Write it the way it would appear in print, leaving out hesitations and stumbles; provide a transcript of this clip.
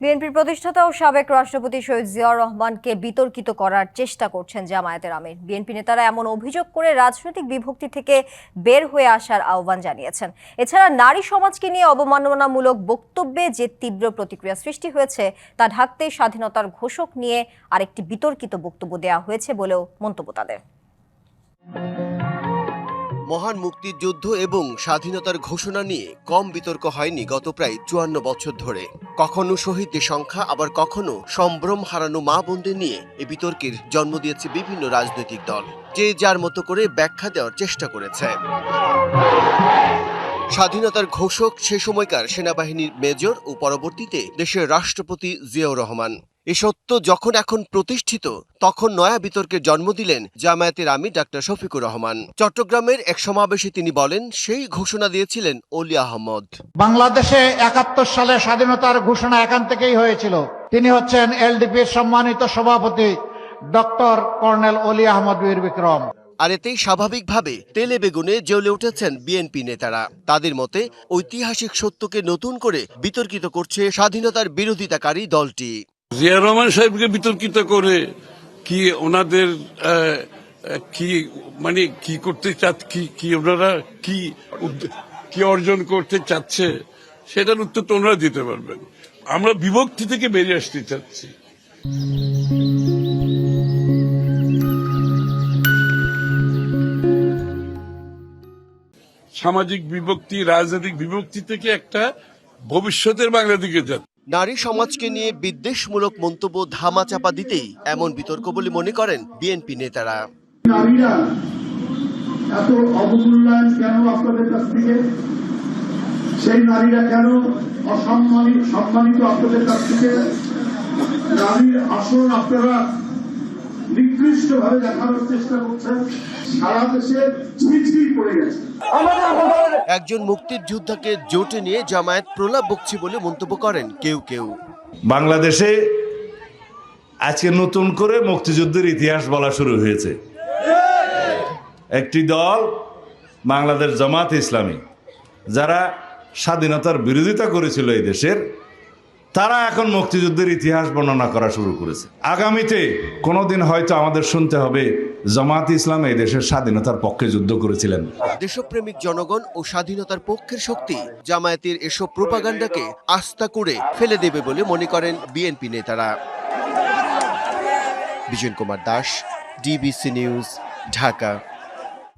বিএনপির প্রতিষ্ঠাতা ও সাবেক রাষ্ট্রপতি শহীদ জিয়াউর রহমানকে বিতর্কিত করার চেষ্টা করছেন জামায়াতের আমির। বিএনপি নেতারা এমন অভিযোগ করে রাজনৈতিক বিভক্তি থেকে বের হয়ে আসার আহ্বান জানিয়েছেন। এছাড়া নারী সমাজকে নিয়ে অবমাননামূলক বক্তব্যে যে তীব্র প্রতিক্রিয়া সৃষ্টি হয়েছে তা ঢাকতে স্বাধীনতার ঘোষক নিয়ে আরেকটি বিতর্কিত বক্তব্য দেওয়া হয়েছে বলেও মন্তব্য তাদের। মহান মুক্তিযুদ্ধ এবং স্বাধীনতার ঘোষণা নিয়ে কম বিতর্ক হয়নি গত প্রায় ৫৪ বছর ধরে। কখনো শহীদদের সংখ্যা, আবার কখনো সম্ভ্রম হারানো মা বোনদের নিয়ে এই বিতর্কের জন্ম দিয়েছে বিভিন্ন রাজনৈতিক দল, যে যার মতো করে ব্যাখ্যা দেওয়ার চেষ্টা করেছে। স্বাধীনতার ঘোষক সে সময়কার সেনাবাহিনীর মেজর ও পরবর্তীতে দেশের রাষ্ট্রপতি জিয়াউর রহমান। এ সত্য যখন এখন প্রতিষ্ঠিত, তখন নয়া বিতর্কের জন্ম দিলেন জামায়াতের আমির ডাক্তার শফিকুর রহমান। চট্টগ্রামের এক সমাবেশে তিনি বলেন, সেই ঘোষণা দিয়েছিলেন অলি আহমদ। বাংলাদেশে ৭১ সালে স্বাধীনতার ঘোষণা এখান থেকেই হয়েছিল। তিনি হচ্ছেন এলডিপির সম্মানিত সভাপতি ডক্টর কর্নেল অলি আহমদ বীর বিক্রম। আর এতেই স্বাভাবিকভাবে তেলে বেগুনে জ্বলে উঠেছেন বিএনপি নেতারা। তাদের মতে ঐতিহাসিক সত্যকে নতুন করে বিতর্কিত করছে স্বাধীনতার বিরোধিতাকারী দলটি। জিয়া রহমান সাহেবকে বিতর্কিত করে কি ওনাদের কি করতে কি ওনারা কি অর্জন করতে চাচ্ছে, সেটার উত্তর তো ওনারা দিতে পারবেন। আমরা বিভক্তি থেকে বেরিয়ে আসতে চাচ্ছি। সামাজিক বিভক্তি, রাজনৈতিক বিভক্তি থেকে একটা ভবিষ্যতের বাংলাদেশে যাচ্ছে। নারী সমাজকে নিয়ে বিদ্বেষমূলক মন্তব্য ধামাচাপা দিতেই এমন বিতর্ক বলে মনে করেন বিএনপি নেতারা। নারীরা এত অবমূল্যায়ন কেন আপনাদের কাছ থেকে? সেই নারীরা কেন সম্মানিত আপনাদের কাছ থেকে? নারীর আসন আপনারা নিকৃষ্ট ভাবে দেখানোর চেষ্টা করছেন। সারা দেশে ছিঁড়ি পড়ে গেছে। একজন মুক্তিযোদ্ধাকে জোটে নিয়ে জামায়াত প্রলাপ বকছে বলে মন্তব্য করেন কেউ কেউ। বাংলাদেশে আজকে নতুন করে মুক্তিযুদ্ধের ইতিহাস বলা শুরু হয়েছে। একটি দল, বাংলাদেশ জামাত ইসলামী, যারা স্বাধীনতার বিরোধিতা করেছিল এই দেশের, তারা এখন মুক্তিযুদ্ধের ইতিহাস বর্ণনা করা শুরু করেছে। আগামীতে কোনোদিন হয়তো আমাদের শুনতে হবে জামাত ইসলাম এই দেশের স্বাধীনতার পক্ষে যুদ্ধ করেছিলেন। দেশপ্রেমিক জনগণ ও স্বাধীনতার পক্ষের শক্তি জামায়াতের এসব প্রোপাগান্ডাকে আস্থা করে ফেলে দেবে বলে মনে করেন বিএনপি নেতারা। Bijan Kumar Das, DBC news, Dhaka.